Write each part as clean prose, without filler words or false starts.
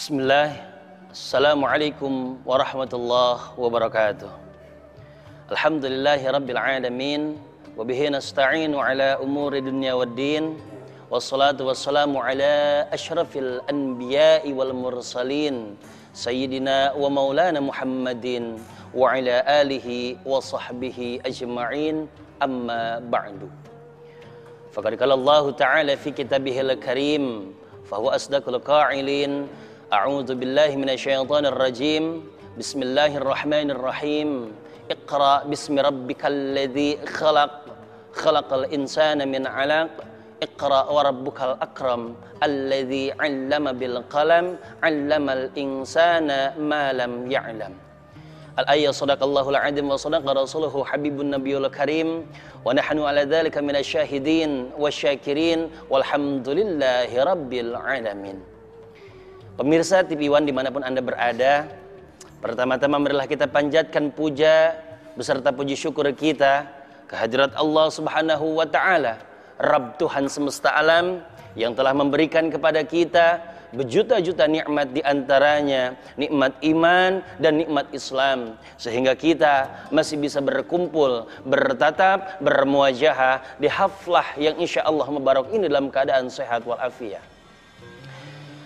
Bismillah. Assalamualaikum warahmatullahi wabarakatuh. Alhamdulillahi rabbil alamin. Wabihi nasta'inu ala umuri dunya waddin. Wassalatu wassalamu ala ashrafil anbiya'i wal mursalin, Sayyidina wa maulana Muhammadin wa ala alihi wa sahbihi ajma'in. Amma ba'du. Faqad qala Allah ta'ala fi kitabihil karim, fahuwa asdaqul qa'ilin. A'udzu billahi minasyaitonir rajim. Bismillahirrahmanirrahim. Iqra bismi rabbikal ladzi khalaq. Khalaqal insana min 'alaq. Iqra wa rabbukal akram. Alladzi 'allama bil qalam. 'Allamal insana ma lam ya'lam. Al-ayat sadaqallahul azim wa sadaqa rasuluhu habibun nabiyul karim. Wa nahnu ala dzalika minasyahidin wasyakirin walhamdulillahi rabbil alamin. Pemirsa TV One dimanapun Anda berada, pertama-tama marilah kita panjatkan puja beserta puji syukur kita kehadirat Allah Subhanahu wa taala, Rabb Tuhan semesta alam yang telah memberikan kepada kita berjuta-juta nikmat, diantaranya nikmat iman dan nikmat Islam, sehingga kita masih bisa berkumpul, bertatap, bermuajahah di haflah yang insya Allah mubarak ini dalam keadaan sehat walafiat.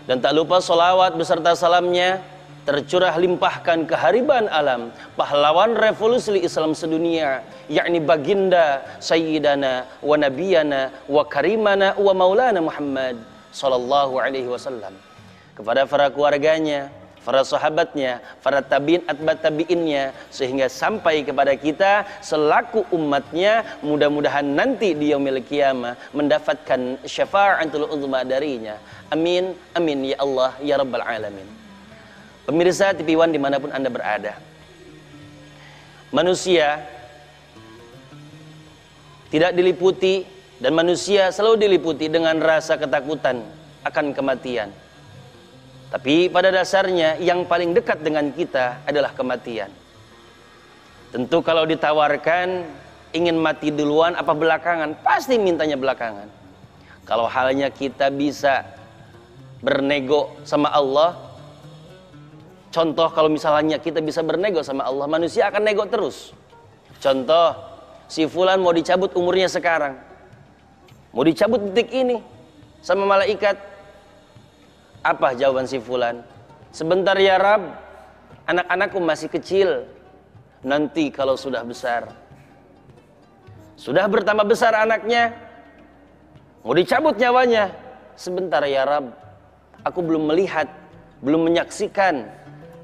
Dan tak lupa solawat beserta salamnya tercurah limpahkan kehariban alam, pahlawan revolusi Islam sedunia, yakni baginda Sayyidana wa Nabiyana wa Karimana wa Maulana Muhammad sallallahu alaihi wasallam, kepada para keluarganya, para sahabatnya, para tabi'in atba tabi'innya, sehingga sampai kepada kita selaku umatnya, mudah-mudahan nanti di yaumil qiyamah mendapatkan syafa'atul uzma darinya. Amin, amin ya Allah ya rabbal alamin. Pemirsa TV One dimanapun Anda berada, manusia tidak diliputi dan manusia selalu diliputi dengan rasa ketakutan akan kematian. Tapi pada dasarnya yang paling dekat dengan kita adalah kematian. Tentu kalau ditawarkan ingin mati duluan apa belakangan, pasti mintanya belakangan. Kalau halnya kita bisa bernego sama Allah, contoh kalau misalnya kita bisa bernego sama Allah, manusia akan nego terus. Contoh, si fulan mau dicabut umurnya sekarang, mau dicabut detik ini sama malaikat. Apa jawaban si fulan? Sebentar ya Rab, anak-anakku masih kecil, nanti kalau sudah besar. Sudah bertambah besar anaknya, mau dicabut nyawanya. Sebentar ya Rab, aku belum melihat, belum menyaksikan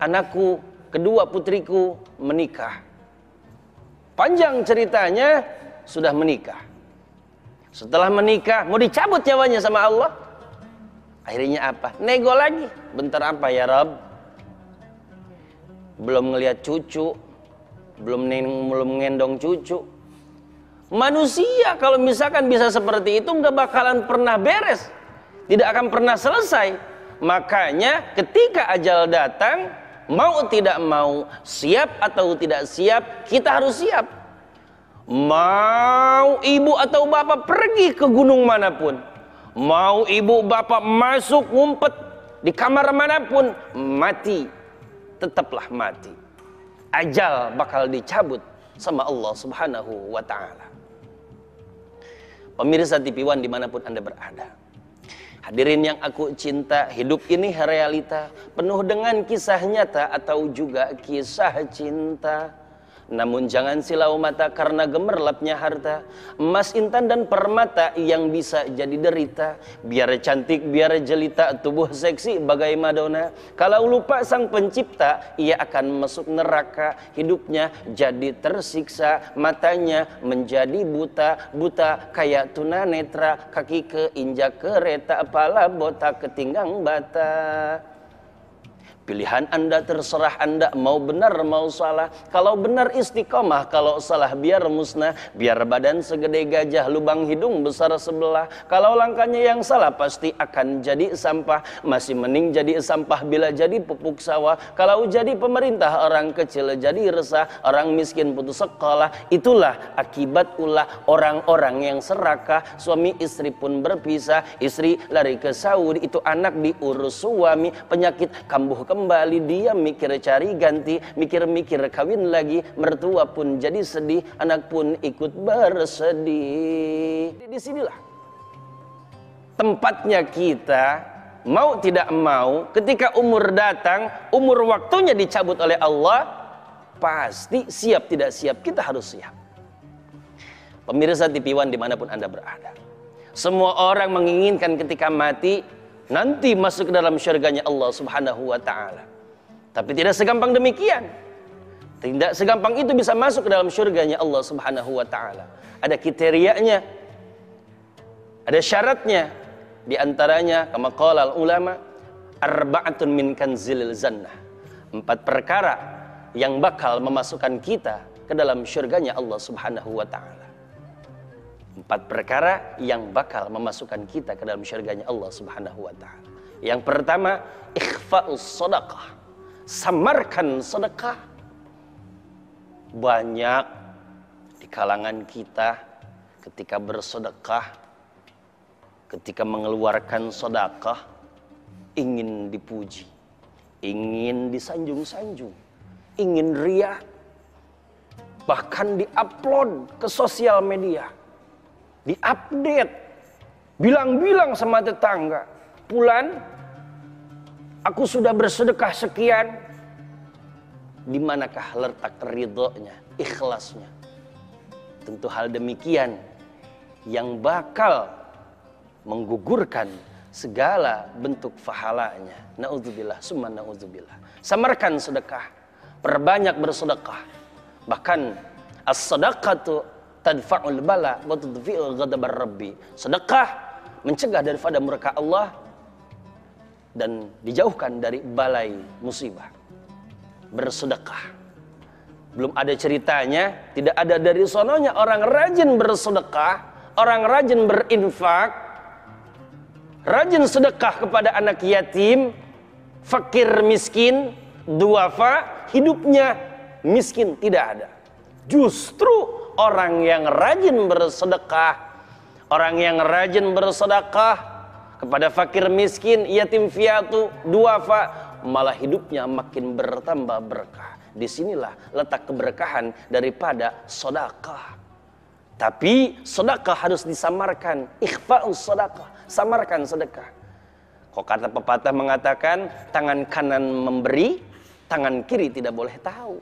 anakku, kedua putriku menikah. Panjang ceritanya, sudah menikah. Setelah menikah, mau dicabut nyawanya sama Allah. Akhirnya apa? Nego lagi. Bentar apa ya Rab? Belum ngelihat cucu, belum ngendong cucu. Manusia kalau misalkan bisa seperti itu, nggak bakalan pernah beres, tidak akan pernah selesai. Makanya ketika ajal datang, mau tidak mau, siap atau tidak siap, kita harus siap. Mau ibu atau bapak pergi ke gunung manapun, mau ibu bapak masuk ngumpet di kamar manapun, mati, tetaplah mati. Ajal bakal dicabut sama Allah Subhanahu wa ta'ala. Pemirsa TV One dimanapun Anda berada, hadirin yang aku cinta, hidup ini realita penuh dengan kisah nyata atau juga kisah cinta. Namun jangan silau mata karena gemerlapnya harta, emas, intan dan permata yang bisa jadi derita. Biar cantik, biar jelita, tubuh seksi bagai Madonna, kalau lupa sang pencipta, ia akan masuk neraka. Hidupnya jadi tersiksa, matanya menjadi buta, buta kayak tunanetra, kaki keinjak kereta, kepala botak ketinggang bata. Pilihan Anda, terserah Anda mau benar mau salah. Kalau benar istiqomah, kalau salah biar musnah. Biar badan segede gajah, lubang hidung besar sebelah. Kalau langkahnya yang salah pasti akan jadi sampah. Masih mending jadi sampah bila jadi pupuk sawah. Kalau jadi pemerintah orang kecil jadi resah, orang miskin putus sekolah. Itulah akibat ulah orang-orang yang serakah. Suami istri pun berpisah, istri lari ke Saudi, itu anak diurus suami. Penyakit kambuh kembali, dia mikir cari ganti, mikir-mikir kawin lagi, mertua pun jadi sedih, anak pun ikut bersedih. Di sinilah tempatnya kita, mau tidak mau, ketika umur datang, umur waktunya dicabut oleh Allah, pasti siap tidak siap, kita harus siap. Pemirsa TV One dimanapun Anda berada, semua orang menginginkan ketika mati nanti masuk ke dalam syurganya Allah Subhanahu wa ta'ala. Tapi tidak segampang demikian. Tidak segampang itu bisa masuk ke dalam syurganya Allah Subhanahu wa ta'ala. Ada kriterianya, ada syaratnya. Di antaranya kama qala ulama, arba'atun min kanzil jannah. 4 perkara yang bakal memasukkan kita ke dalam syurganya Allah Subhanahu wa ta'ala. 4 perkara yang bakal memasukkan kita ke dalam syurganya Allah Subhanahu wa ta'ala. Yang pertama, ikhfa'us sedekah. Samarkan sedekah. Banyak di kalangan kita ketika bersedekah, ketika mengeluarkan sedekah, ingin dipuji, ingin disanjung-sanjung, ingin riya, bahkan diupload ke sosial media, diupdate, bilang-bilang sama tetangga, "Pulan, aku sudah bersedekah sekian." Di manakah letak ridhonya, ikhlasnya? Tentu hal demikian yang bakal menggugurkan segala bentuk pahalanya. Na'udzubillah, summa na'udzubillah. Samarkan sedekah, perbanyak bersedekah. Bahkan as-sadaqatu tadfa'ul bala wa tudfi'ul ghadabar rabbi. Sedekah mencegah daripada murka Allah dan dijauhkan dari balai musibah. Bersedekah, belum ada ceritanya, tidak ada dari sononya orang rajin bersedekah, orang rajin berinfak, rajin sedekah kepada anak yatim, fakir miskin, duafa, hidupnya miskin tidak ada. Justru orang yang rajin bersedekah, orang yang rajin bersedekah kepada fakir miskin, yatim piatu, duafa, malah hidupnya makin bertambah berkah. Disinilah letak keberkahan daripada sedekah. Tapi sedekah harus disamarkan. Ikhfa'us sedekah, samarkan sedekah. Kok kata pepatah mengatakan, tangan kanan memberi, tangan kiri tidak boleh tahu.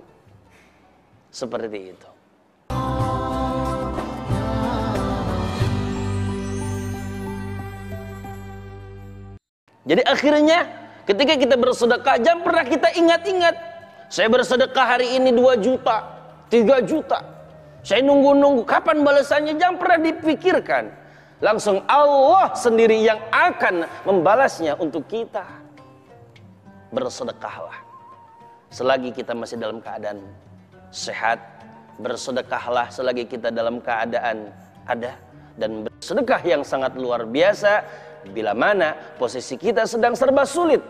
Seperti itu. Jadi akhirnya ketika kita bersedekah, jangan pernah kita ingat-ingat, saya bersedekah hari ini 2 juta, 3 juta. Saya nunggu-nunggu kapan balasannya, jangan pernah dipikirkan. Langsung Allah sendiri yang akan membalasnya untuk kita. Bersedekahlah. Selagi kita masih dalam keadaan sehat, bersedekahlah selagi kita dalam keadaan ada. Dan bersedekah yang sangat luar biasa bila mana posisi kita sedang serba sulit,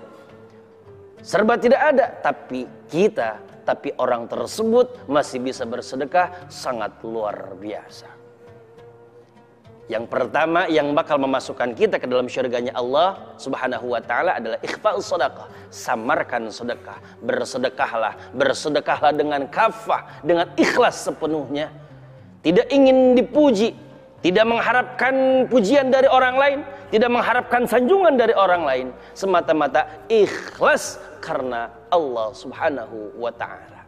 serba tidak ada, tapi orang tersebut masih bisa bersedekah, sangat luar biasa. Yang pertama yang bakal memasukkan kita ke dalam syurganya Allah Subhanahu wa ta'ala adalah ikhfa'us sedekah. Samarkan sedekah, bersedekahlah dengan kafah, dengan ikhlas sepenuhnya. Tidak ingin dipuji, tidak mengharapkan pujian dari orang lain, tidak mengharapkan sanjungan dari orang lain, semata-mata ikhlas karena Allah Subhanahu wa ta'ala.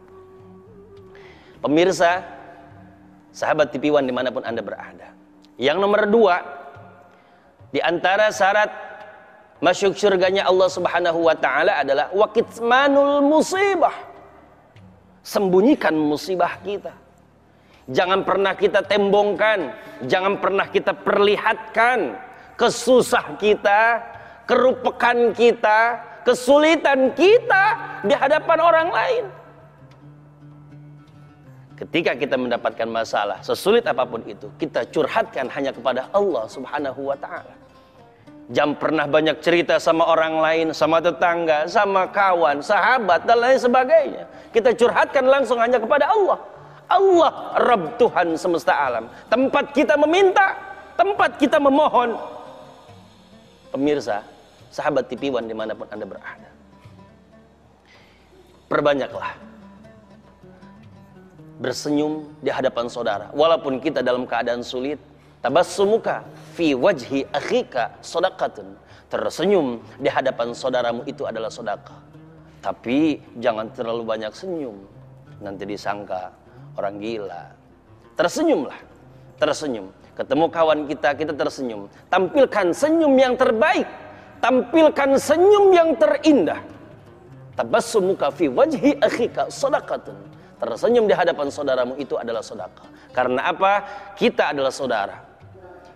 Pemirsa, sahabat TV One dimanapun Anda berada, yang nomor 2 di antara syarat masuk surganya Allah Subhanahu wa ta'ala adalah wakitmanul musibah. Sembunyikan musibah kita. Jangan pernah kita tembongkan, jangan pernah kita perlihatkan kesusah kita, kerupekan kita, kesulitan kita di hadapan orang lain. Ketika kita mendapatkan masalah, sesulit apapun itu, kita curhatkan hanya kepada Allah Subhanahu wa ta'ala. Jangan pernah banyak cerita sama orang lain, sama tetangga, sama kawan, sahabat, dan lain sebagainya. Kita curhatkan langsung hanya kepada Allah. Allah, Rabb Tuhan semesta alam. Tempat kita meminta, tempat kita memohon. Pemirsa, sahabat TV One dimanapun Anda berada, perbanyaklah bersenyum di hadapan saudara. Walaupun kita dalam keadaan sulit, tabassumuka fi wajhi akhika shadaqatun. Tersenyum di hadapan saudaramu itu adalah sedekah. Tapi jangan terlalu banyak senyum, nanti disangka orang gila. Tersenyumlah, tersenyum. Ketemu kawan kita, kita tersenyum. Tampilkan senyum yang terbaik, tampilkan senyum yang terindah. Tabassumuka fi wajhi akhika shadaqatun. Tersenyum di hadapan saudaramu itu adalah sedekah. Karena apa? Kita adalah saudara.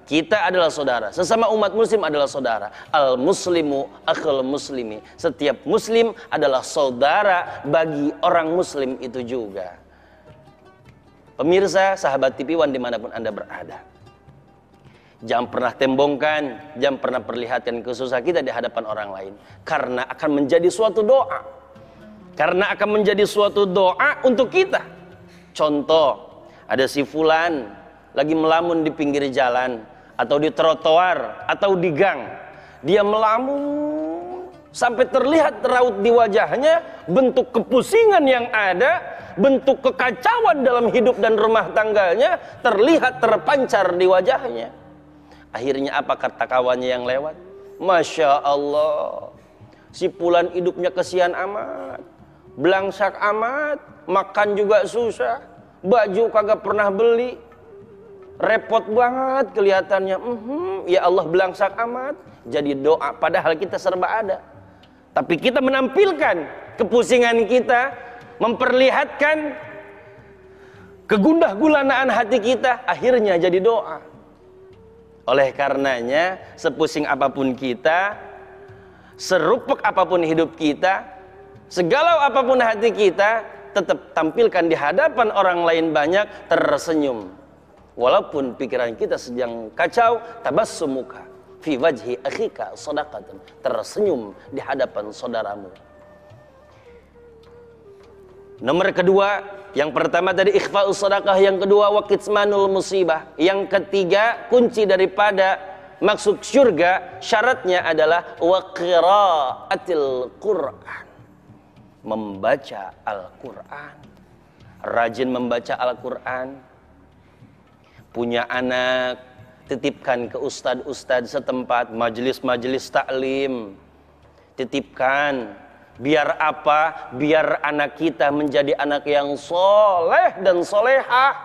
Kita adalah saudara. Sesama umat muslim adalah saudara. Al muslimu akhul muslimi. Setiap muslim adalah saudara bagi orang muslim itu juga. Pemirsa, sahabat TV One dimanapun Anda berada, jangan pernah tembongkan, jangan pernah perlihatkan kesusahan kita di hadapan orang lain. Karena akan menjadi suatu doa. Karena akan menjadi suatu doa untuk kita. Contoh, ada si fulan lagi melamun di pinggir jalan, atau di trotoar, atau di gang. Dia melamun sampai terlihat raut di wajahnya, bentuk kepusingan yang ada, bentuk kekacauan dalam hidup dan rumah tangganya terlihat terpancar di wajahnya. Akhirnya apa kata kawannya yang lewat? Masya Allah, si fulan hidupnya kesian amat, belangsak amat, makan juga susah, baju kagak pernah beli, repot banget kelihatannya. Ya Allah, belangsak amat. Jadi doa, padahal kita serba ada. Tapi kita menampilkan kepusingan kita, memperlihatkan kegundah gulanaan hati kita, akhirnya jadi doa. Oleh karenanya, sepusing apapun kita, serupek apapun hidup kita, segalau apapun hati kita, tetap tampilkan di hadapan orang lain banyak, tersenyum. Walaupun pikiran kita sedang kacau, tabassumuka fi wajhi akhika shadaqatun. Tersenyum di hadapan saudaramu. Nomor kedua, yang pertama tadi ikhfa'us shadaqah, yang kedua waqitsmanul musibah, yang ketiga kunci daripada maksud surga, syaratnya adalah wa qiraatil Qur'an. Membaca Al-Quran, rajin membaca Al-Quran. Punya anak, titipkan ke ustadz-ustadz setempat, majelis-majelis taklim, titipkan. Biar apa? Biar anak kita menjadi anak yang soleh dan solehah.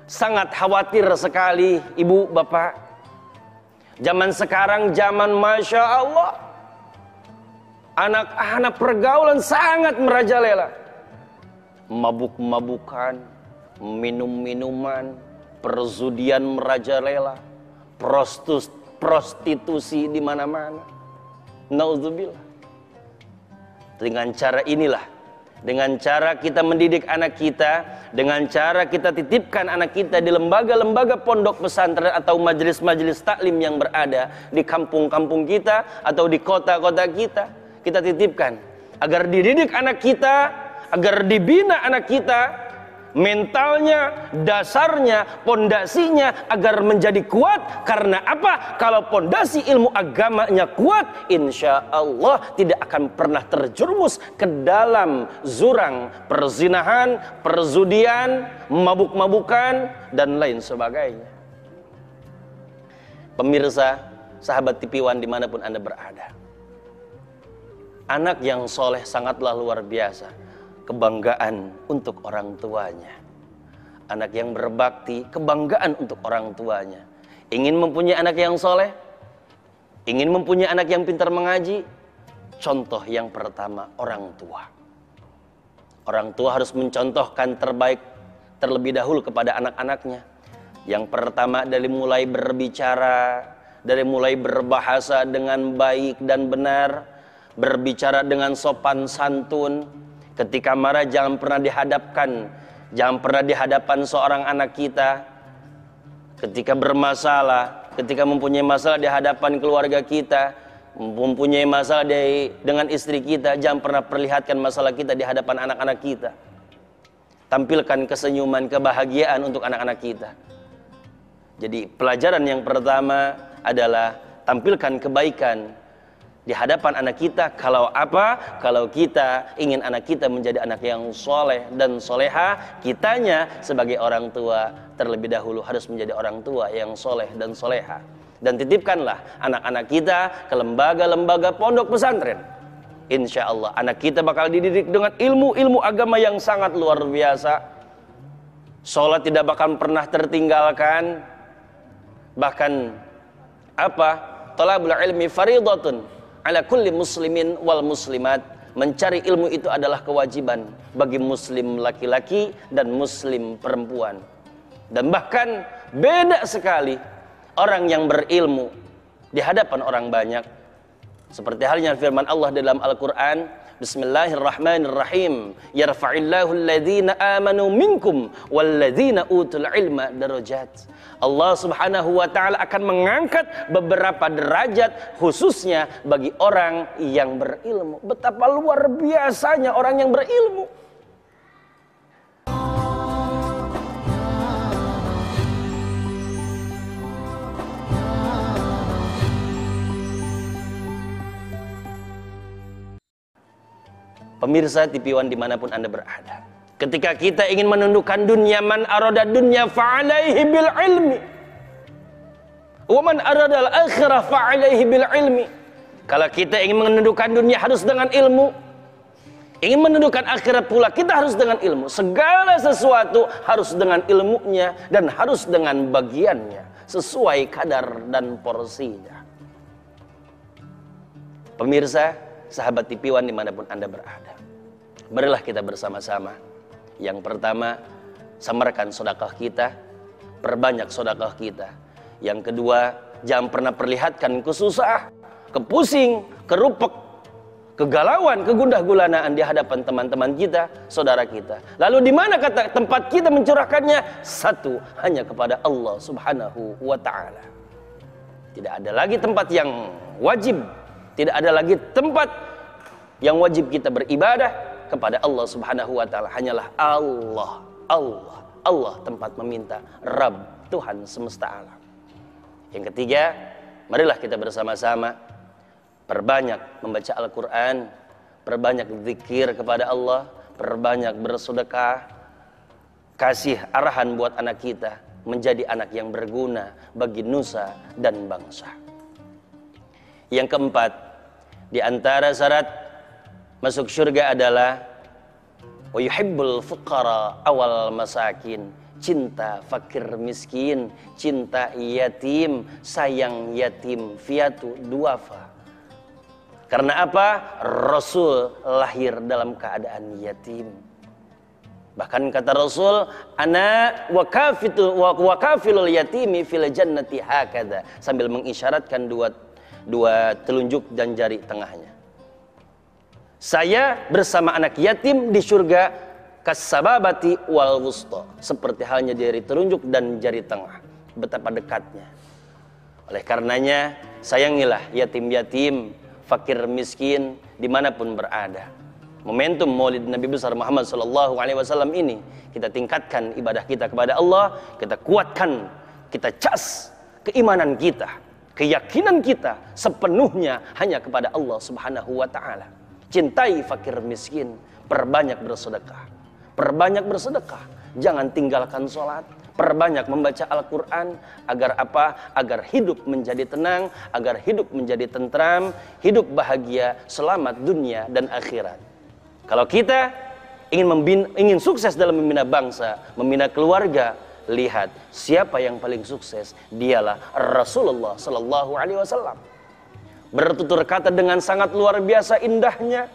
Sangat khawatir sekali ibu bapak, zaman sekarang zaman Masya Allah, anak-anak pergaulan sangat merajalela. Mabuk-mabukan, minum-minuman, perjudian merajalela, prostitusi di mana-mana. Nauzubillah. Dengan cara inilah, dengan cara kita mendidik anak kita, dengan cara kita titipkan anak kita di lembaga-lembaga pondok pesantren atau majelis-majelis taklim yang berada di kampung-kampung kita atau di kota-kota kita. Kita titipkan agar dididik anak kita, agar dibina anak kita, mentalnya, dasarnya, pondasinya agar menjadi kuat. Karena apa? Kalau pondasi ilmu agamanya kuat, insya Allah tidak akan pernah terjerumus ke dalam jurang perzinahan, perjudian, mabuk-mabukan dan lain sebagainya. Pemirsa, sahabat TV One dimanapun Anda berada, anak yang soleh sangatlah luar biasa, kebanggaan untuk orang tuanya. Anak yang berbakti, kebanggaan untuk orang tuanya. Ingin mempunyai anak yang soleh, ingin mempunyai anak yang pintar mengaji, contoh yang pertama orang tua. Orang tua harus mencontohkan terbaik terlebih dahulu kepada anak-anaknya. Yang pertama dari mulai berbicara, dari mulai berbahasa dengan baik dan benar, berbicara dengan sopan santun. Ketika marah jangan pernah dihadapan seorang anak kita. Ketika bermasalah, ketika mempunyai masalah di hadapan keluarga kita, mempunyai masalah dengan istri kita, jangan pernah perlihatkan masalah kita di hadapan anak-anak kita. Tampilkan kesenyuman, kebahagiaan untuk anak-anak kita. Jadi pelajaran yang pertama adalah tampilkan kebaikan di hadapan anak kita. Kalau apa? Kalau kita ingin anak kita menjadi anak yang soleh dan soleha, kitanya sebagai orang tua terlebih dahulu harus menjadi orang tua yang soleh dan soleha. Dan titipkanlah anak-anak kita ke lembaga-lembaga pondok pesantren. Insya Allah anak kita bakal dididik dengan ilmu-ilmu agama yang sangat luar biasa. Sholat tidak bakal pernah tertinggalkan. Bahkan talabul ilmi faridatun ala kulli muslimin wal muslimat. Mencari ilmu itu adalah kewajiban bagi muslim laki-laki dan muslim perempuan. Dan bahkan beda sekali orang yang berilmu di hadapan orang banyak. Seperti halnya firman Allah dalam Al-Quran, Bismillahirrahmanirrahim, yarfa'illahu alladhina amanu minkum walladhina utul ilma darajat. Allah subhanahu wa ta'ala akan mengangkat beberapa derajat khususnya bagi orang yang berilmu. Betapa luar biasanya orang yang berilmu. Pemirsa TV One dimanapun Anda berada, ketika kita ingin menundukkan dunia, man arada dunya fa'alaihi bil ilmi wa man arada al akhirah fa'alaihi bil ilmi. Kalau kita ingin menundukkan dunia harus dengan ilmu, ingin menundukkan akhirat pula kita harus dengan ilmu. Segala sesuatu harus dengan ilmunya dan harus dengan bagiannya sesuai kadar dan porsinya. Pemirsa, sahabat TV One dimanapun Anda berada, marilah kita bersama-sama. Yang pertama, samarkan sedekah kita, perbanyak sedekah kita. Yang kedua, jangan pernah perlihatkan kesusah, kepusing, kerupek, kegalauan, kegundah-gulanaan di hadapan teman-teman kita, saudara kita. Lalu di mana tempat kita mencurahkannya? Satu, hanya kepada Allah Subhanahu wa ta'ala. Tidak ada lagi tempat yang wajib, tidak ada lagi tempat yang wajib kita beribadah kepada Allah Subhanahu wa ta'ala. Hanyalah Allah tempat meminta, Rabb, Tuhan semesta alam. Yang ketiga, marilah kita bersama-sama perbanyak membaca Al-Quran, perbanyak zikir kepada Allah, perbanyak bersedekah. Kasih arahan buat anak kita menjadi anak yang berguna bagi nusa dan bangsa. Yang keempat, di antara syarat masuk surga adalah wa yuhibbul fuqara awal masakin, cinta fakir miskin, cinta yatim, sayang yatim, fiatu duafa. Karena apa? Rasul lahir dalam keadaan yatim. Bahkan kata Rasul, ana wa kafilul yatimi fil jannati hakadha, sambil mengisyaratkan dua telunjuk dan jari tengahnya. Saya bersama anak yatim di surga kasababati wal wusta, seperti halnya jari telunjuk dan jari tengah. Betapa dekatnya. Oleh karenanya, sayangilah yatim-yatim, fakir miskin dimanapun berada. Momentum Maulid Nabi besar Muhammad SAW ini, kita tingkatkan ibadah kita kepada Allah, kita kuatkan, kita cas keimanan kita, keyakinan kita sepenuhnya hanya kepada Allah Subhanahu wa ta'ala. Cintai fakir miskin, perbanyak bersedekah. Perbanyak bersedekah, jangan tinggalkan sholat, perbanyak membaca Al-Quran. Agar apa? Agar hidup menjadi tenang, agar hidup menjadi tentram, hidup bahagia, selamat dunia dan akhirat. Kalau kita ingin sukses dalam membina bangsa, membina keluarga, lihat siapa yang paling sukses, dialah Rasulullah Sallallahu Alaihi Wasallam. Bertutur kata dengan sangat luar biasa indahnya.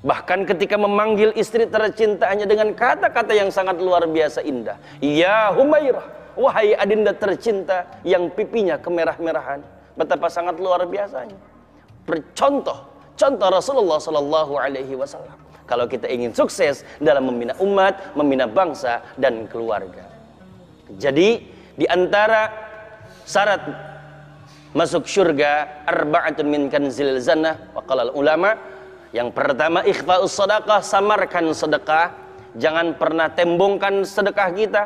Bahkan ketika memanggil istri tercintanya dengan kata-kata yang sangat luar biasa indah. Ya Humairah, wahai adinda tercinta yang pipinya kemerah-merahan. Betapa sangat luar biasanya. Contoh contoh Rasulullah Sallallahu Alaihi Wasallam. Kalau kita ingin sukses dalam membina umat, membina bangsa dan keluarga. Jadi di antara syarat masuk surga arba'atun min kanzil jannah wa qalal ulama. Yang pertama ikhfa'us sedekah, samarkan sedekah. Jangan pernah tembongkan sedekah kita.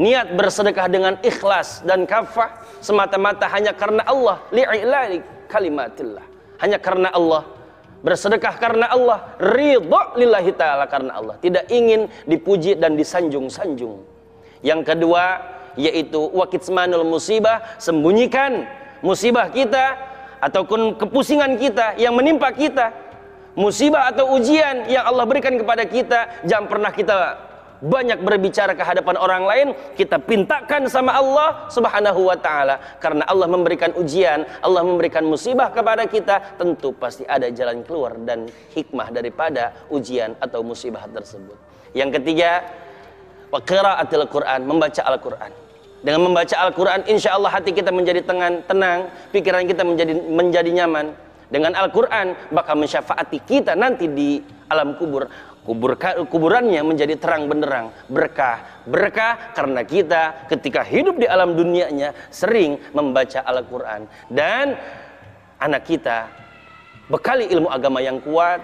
Niat bersedekah dengan ikhlas dan kafah semata-mata hanya karena Allah, li'i'lali kalimatillah. Hanya karena Allah. Bersedekah karena Allah, ridha lillahi ta'ala karena Allah. Tidak ingin dipuji dan disanjung-sanjung. Yang kedua yaitu wakitsmanul musibah, sembunyikan musibah kita ataupun kepusingan kita yang menimpa kita. Musibah atau ujian yang Allah berikan kepada kita, jangan pernah kita banyak berbicara ke hadapan orang lain, kita pintakan sama Allah Subhanahu wa ta'ala. Karena Allah memberikan ujian, Allah memberikan musibah kepada kita, tentu pasti ada jalan keluar dan hikmah daripada ujian atau musibah tersebut. Yang ketiga, wa qiraatil Qur'an, membaca Al-Qur'an. Dengan membaca Al-Qur'an, insya Allah hati kita menjadi tenang, pikiran kita menjadi nyaman. Dengan Al-Qur'an bakal mensyafaati kita nanti di alam kubur. Kuburannya menjadi terang benderang, berkah karena kita ketika hidup di alam dunianya sering membaca Al-Qur'an. Dan anak kita bekali ilmu agama yang kuat,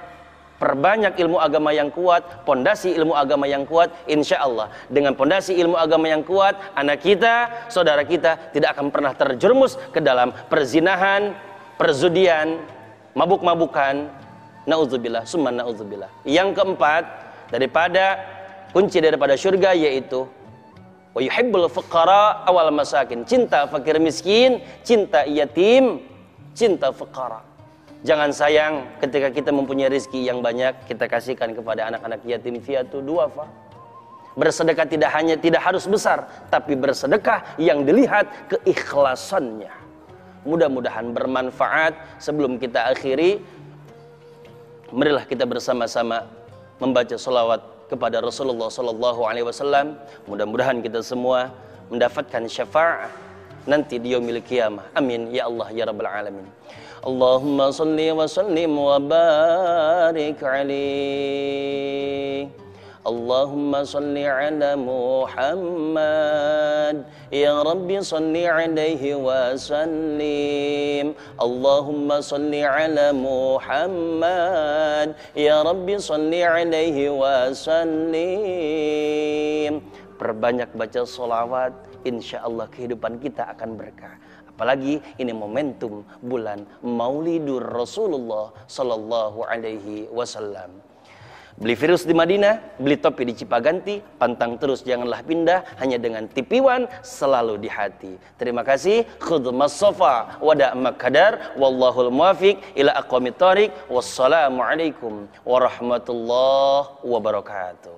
perbanyak ilmu agama yang kuat, pondasi ilmu agama yang kuat. Insya Allah dengan pondasi ilmu agama yang kuat, anak kita, saudara kita tidak akan pernah terjerumus ke dalam perzinahan, perjudian, mabuk-mabukan. Na'udzubillah, summa na'udzubillah. Yang keempat, kunci daripada surga yaitu wa yuhibbul fuqara awal masakin. Cinta fakir miskin, cinta yatim, cinta fuqara. Jangan sayang ketika kita mempunyai rezeki yang banyak, kita kasihkan kepada anak-anak yatim fiatu duafa. Bersedekah tidak harus besar, tapi bersedekah yang dilihat keikhlasannya. Mudah-mudahan bermanfaat. Sebelum kita akhiri, marilah kita bersama-sama membaca salawat kepada Rasulullah Sallallahu Alaihi Wasallam. Mudah-mudahan kita semua mendapatkan syafaat nanti di yaumil qiyamah. Amin ya Allah ya Rabbal Alamin. Allahumma salli wa sallim wa barik alaihi. Allahumma salli ala Muhammad. Ya Rabbi salli alaihi wa sallim. Allahumma salli ala Muhammad. Ya Rabbi salli alaihi wa sallim. Perbanyak baca sholawat, insya Allah kehidupan kita akan berkah. Apalagi ini momentum bulan Maulidur Rasulullah Sallallahu Alaihi Wasallam. Beli virus di Madinah, beli topi di Cipaganti, pantang terus janganlah pindah, hanya dengan tipiwan selalu di hati. Terima kasih. Khudmas sofa wada makadar, wallahul muwafiq ila aqwamit thoriq. Wassalamualaikum warahmatullahi wabarakatuh.